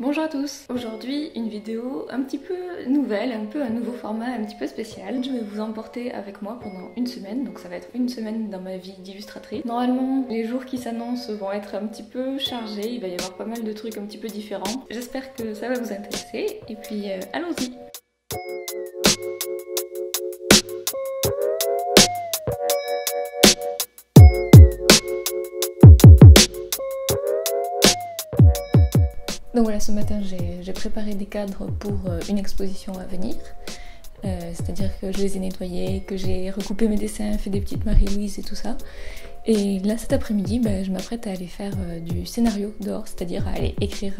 Bonjour à tous. Aujourd'hui une vidéo un petit peu nouvelle, un peu un nouveau format, un petit peu spécial. Je vais vous emporter avec moi pendant une semaine, donc ça va être une semaine dans ma vie d'illustratrice. Normalement les jours qui s'annoncent vont être un petit peu chargés, il va y avoir pas mal de trucs un petit peu différents. J'espère que ça va vous intéresser et puis allons-y. Donc voilà, ce matin j'ai préparé des cadres pour une exposition à venir. C'est-à-dire que je les ai nettoyés, que j'ai recoupé mes dessins, fait des petites Marie-Louise et tout ça. Et là cet après-midi, je m'apprête à aller faire du scénario dehors, c'est-à-dire à aller écrire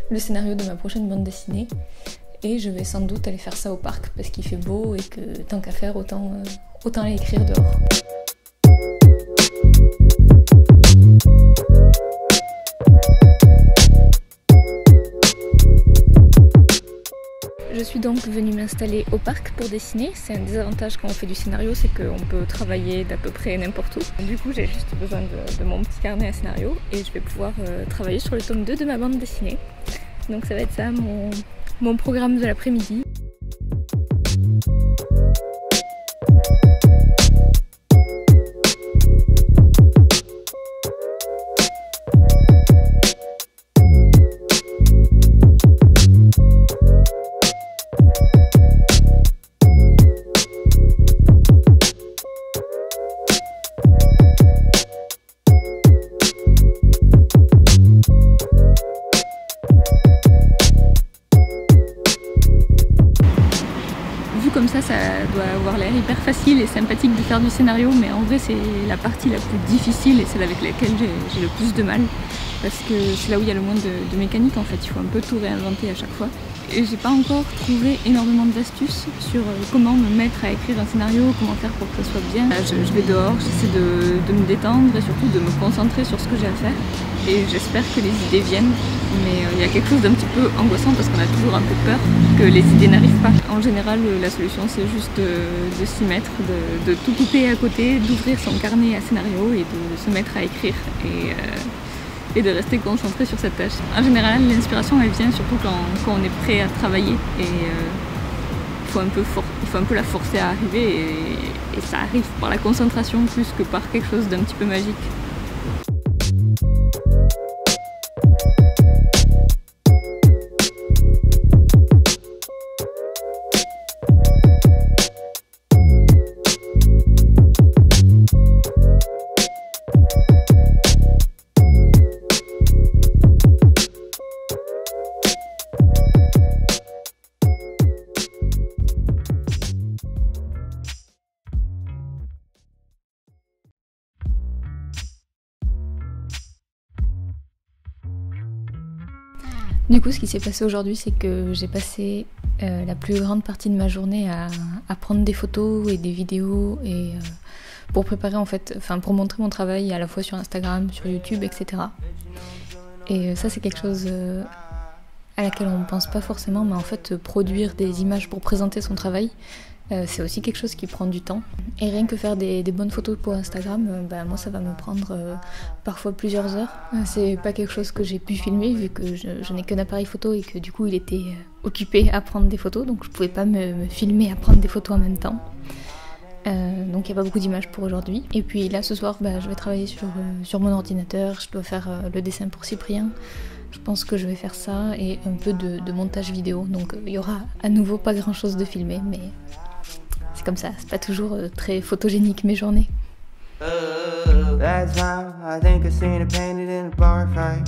le scénario de ma prochaine bande dessinée. Et je vais sans doute aller faire ça au parc parce qu'il fait beau et que tant qu'à faire, autant aller écrire dehors. Je suis donc venue m'installer au parc pour dessiner. C'est un des avantages quand on fait du scénario, c'est qu'on peut travailler d'à peu près n'importe où. Du coup, j'ai juste besoin de mon petit carnet à scénario et je vais pouvoir travailler sur le tome 2 de ma bande dessinée. Donc ça va être ça mon programme de l'après-midi. Comme ça doit avoir l'air hyper facile et sympathique de faire du scénario, mais en vrai c'est la partie la plus difficile et celle avec laquelle j'ai le plus de mal parce que c'est là où il y a le moins de mécanique en fait, il faut un peu tout réinventer à chaque fois. Et j'ai pas encore trouvé énormément d'astuces sur comment me mettre à écrire un scénario, comment faire pour que ça soit bien. Je vais dehors, j'essaie de me détendre et surtout de me concentrer sur ce que j'ai à faire. Et j'espère que les idées viennent, mais il y a quelque chose d'un petit peu angoissant parce qu'on a toujours un peu peur que les idées n'arrivent pas. En général, la solution c'est juste de s'y mettre, de tout couper à côté, d'ouvrir son carnet à scénario et de se mettre à écrire et de rester concentré sur cette tâche. En général, l'inspiration elle vient surtout quand on est prêt à travailler et il faut un peu la forcer à arriver et ça arrive par la concentration plus que par quelque chose d'un petit peu magique. Du coup, ce qui s'est passé aujourd'hui, c'est que j'ai passé la plus grande partie de ma journée à prendre des photos et des vidéos et pour préparer pour montrer mon travail à la fois sur Instagram, sur YouTube, etc. Et ça, c'est quelque chose à laquelle on ne pense pas forcément, mais en fait, produire des images pour présenter son travail, c'est aussi quelque chose qui prend du temps. Et rien que faire des bonnes photos pour Instagram, moi ça va me prendre parfois plusieurs heures. C'est pas quelque chose que j'ai pu filmer vu que je n'ai qu'un appareil photo et que du coup il était occupé à prendre des photos, donc je pouvais pas me filmer à prendre des photos en même temps. Donc il n'y a pas beaucoup d'images pour aujourd'hui. Et puis là ce soir je vais travailler sur mon ordinateur, je dois faire le dessin pour Cyprien. Je pense que je vais faire ça et un peu de montage vidéo, donc il y aura à nouveau pas grand chose de filmé, mais c'est comme ça, c'est pas toujours très photogénique mes journées. Last time I think I seen her painted in a bar fight.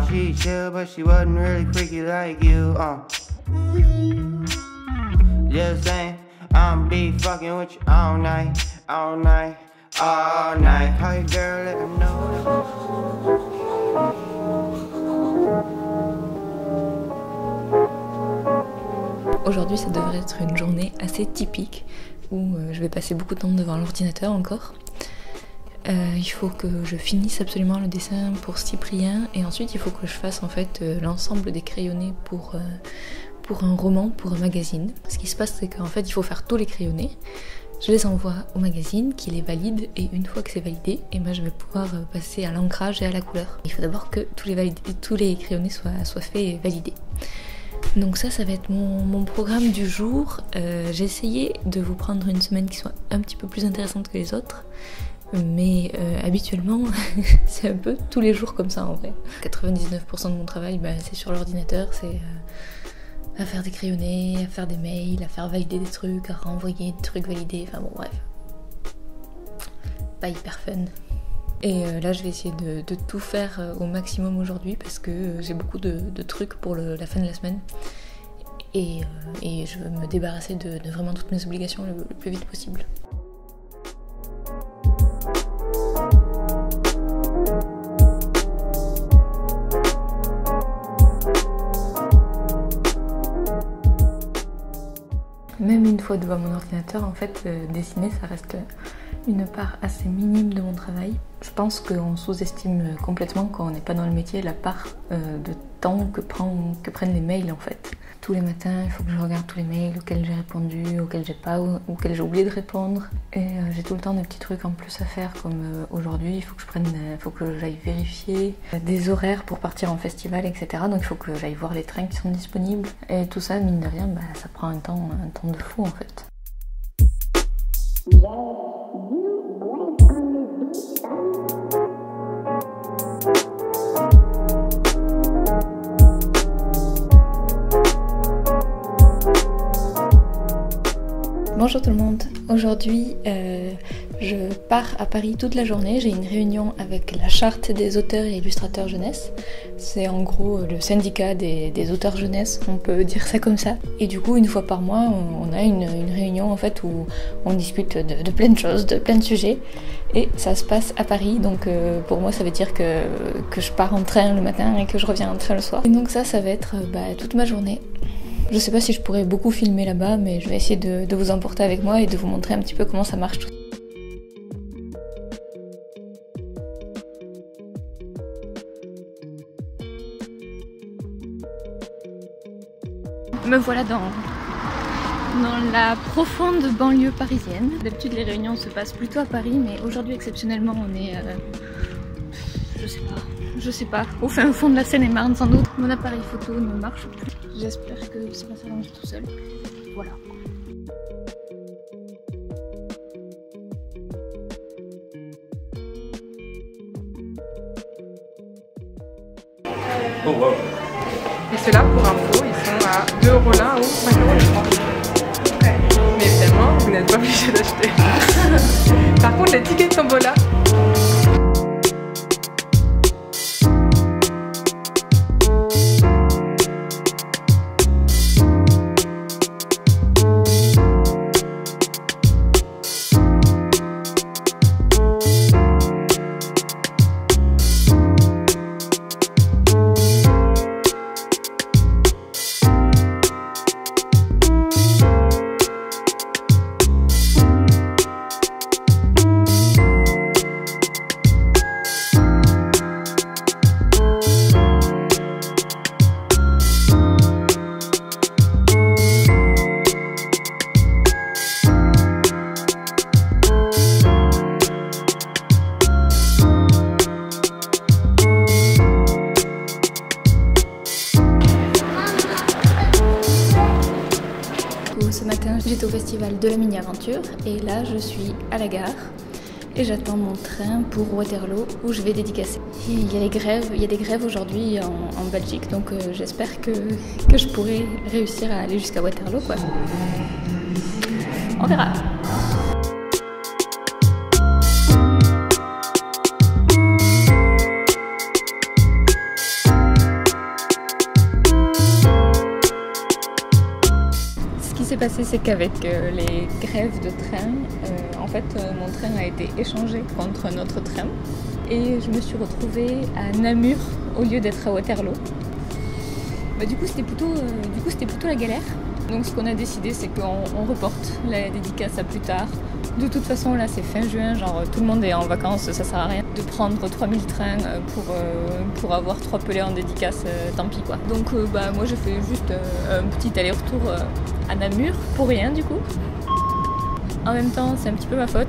She chill but she wasn't really freaky like you. Just saying, I'm be fucking with you all night, all night, all night. Hi girl, let her know. Aujourd'hui, ça devrait être une journée assez typique où je vais passer beaucoup de temps devant l'ordinateur encore. Il faut que je finisse absolument le dessin pour Cyprien et ensuite il faut que je fasse en fait l'ensemble des crayonnés pour un roman, pour un magazine. Ce qui se passe, c'est qu'en fait il faut faire tous les crayonnés. Je les envoie au magazine qui les valide et une fois que c'est validé, et ben je vais pouvoir passer à l'ancrage et à la couleur. Il faut d'abord que tous les crayonnés soient faits et validés. Donc ça va être mon programme du jour. J'ai essayé de vous prendre une semaine qui soit un petit peu plus intéressante que les autres, mais habituellement c'est un peu tous les jours comme ça en vrai. 99% de mon travail c'est sur l'ordinateur, c'est à faire des crayonnés, à faire des mails, à faire valider des trucs, à renvoyer des trucs validés, enfin bon bref. Pas hyper fun. Et là je vais essayer de tout faire au maximum aujourd'hui parce que j'ai beaucoup de trucs pour la fin de la semaine. Et je veux me débarrasser de vraiment toutes mes obligations le plus vite possible. Même une fois devant mon ordinateur, en fait, dessiner, ça reste une part assez minime de mon travail. Je pense qu'on sous-estime complètement quand on n'est pas dans le métier la part de temps que prennent les mails en fait. Tous les matins, il faut que je regarde tous les mails auxquels j'ai répondu, auxquels j'ai pas, auxquels j'ai oublié de répondre. Et j'ai tout le temps des petits trucs en plus à faire, comme aujourd'hui, il faut que j'aille vérifier des horaires pour partir en festival, etc. Donc il faut que j'aille voir les trains qui sont disponibles. Et tout ça, mine de rien, ça prend un temps de fou en fait. Bonjour tout le monde, aujourd'hui je pars à Paris toute la journée, j'ai une réunion avec la charte des auteurs et illustrateurs jeunesse. C'est en gros le syndicat des auteurs jeunesse, on peut dire ça comme ça. Et du coup une fois par mois on a une réunion en fait où on discute de plein de choses, de plein de sujets. Et ça se passe à Paris, donc pour moi ça veut dire que je pars en train le matin et que je reviens en train le soir. Et donc ça va être toute ma journée. Je sais pas si je pourrais beaucoup filmer là-bas, mais je vais essayer de vous emporter avec moi et de vous montrer un petit peu comment ça marche tout. Me voilà dans la profonde banlieue parisienne. D'habitude les réunions se passent plutôt à Paris, mais aujourd'hui exceptionnellement on est... je sais pas, au fin fond de la Seine-et-Marne sans doute. Mon appareil photo ne marche plus. J'espère que ça va s'arranger tout seul. Voilà. Oh wow. Et ceux-là, pour info, ils sont à 2 € l'un ou 5 € le franc. Ouais. Mais évidemment, vous n'êtes pas obligé d'acheter. Par contre, les tickets de tombola. Ce matin, j'étais au festival de la mini-aventure et là je suis à la gare et j'attends mon train pour Waterloo où je vais dédicacer. Il y a des grèves aujourd'hui en Belgique, donc j'espère que je pourrai réussir à aller jusqu'à Waterloo quoi. On verra. Ce qui s'est passé, c'est qu'avec les grèves de train, en fait mon train a été échangé contre un autre train et je me suis retrouvée à Namur au lieu d'être à Waterloo. Du coup c'était plutôt la galère. Donc ce qu'on a décidé, c'est qu'on reporte la dédicace à plus tard. De toute façon là c'est fin juin, genre tout le monde est en vacances, ça sert à rien de prendre 3000 trains pour avoir 3 pelés en dédicace, tant pis quoi. Donc moi j'ai fait juste un petit aller-retour à Namur, pour rien du coup. En même temps, c'est un petit peu ma faute.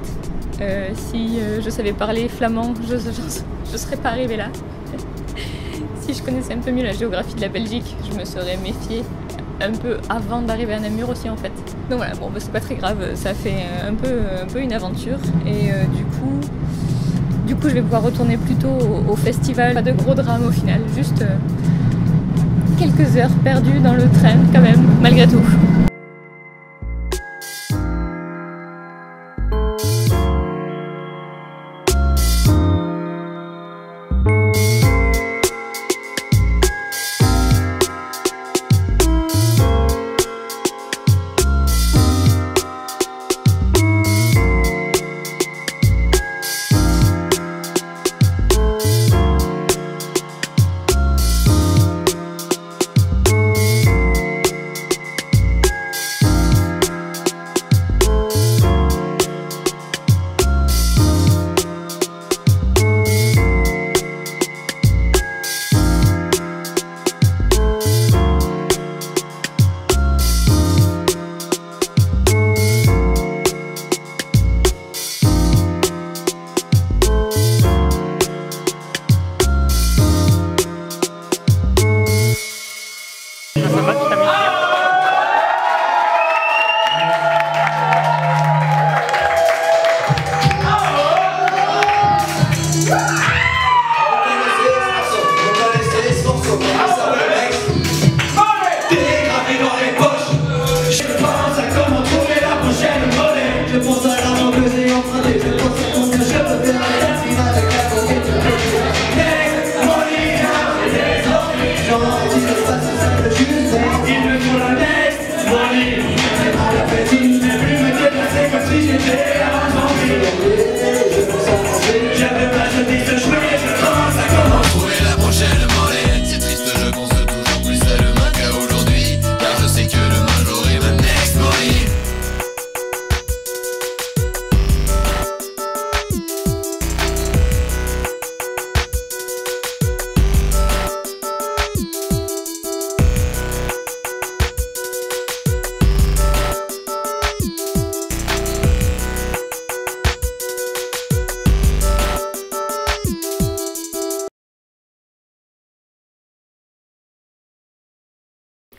Si je savais parler flamand, je serais pas arrivée là. Si je connaissais un peu mieux la géographie de la Belgique, je me serais méfiée un peu avant d'arriver à Namur aussi en fait. Donc voilà, bon bah, c'est pas très grave, ça fait un peu une aventure et du coup je vais pouvoir retourner plutôt au festival. Pas de gros drame au final, juste quelques heures perdues dans le train quand même, malgré tout.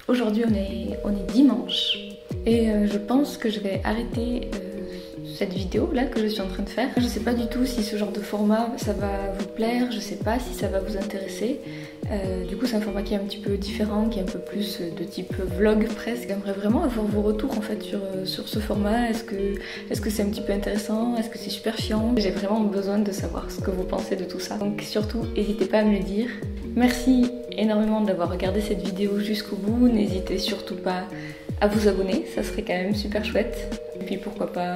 Aujourd'hui on est dimanche et je pense que je vais arrêter cette vidéo là que je suis en train de faire. Je sais pas du tout si ce genre de format ça va vous plaire, je sais pas si ça va vous intéresser. Du coup c'est un format qui est un petit peu différent, qui est un peu plus de type vlog presque. J'aimerais vraiment avoir vos retours en fait sur ce format. Est-ce que c'est un petit peu intéressant? Est-ce que c'est super chiant? J'ai vraiment besoin de savoir ce que vous pensez de tout ça. Donc surtout n'hésitez pas à me le dire. Merci énormément d'avoir regardé cette vidéo jusqu'au bout. N'hésitez surtout pas à vous abonner, ça serait quand même super chouette. Et puis pourquoi pas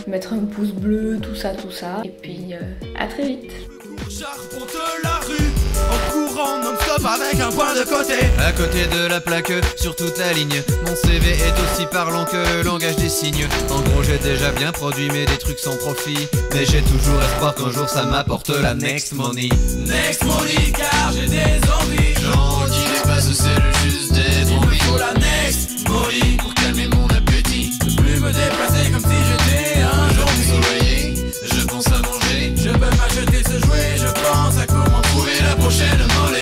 mettre un pouce bleu, tout ça. Et puis à très vite. J'arpente la rue en courant non-stop avec un point de côté. À côté de la plaque, sur toute la ligne, mon CV est aussi parlant que le langage des signes. En gros j'ai déjà bien produit mais des trucs sans profit. Mais j'ai toujours espoir qu'un jour ça m'apporte la next money. Next money car j'ai des envies. Genre qui dépasse c'est le juste d'être en vie.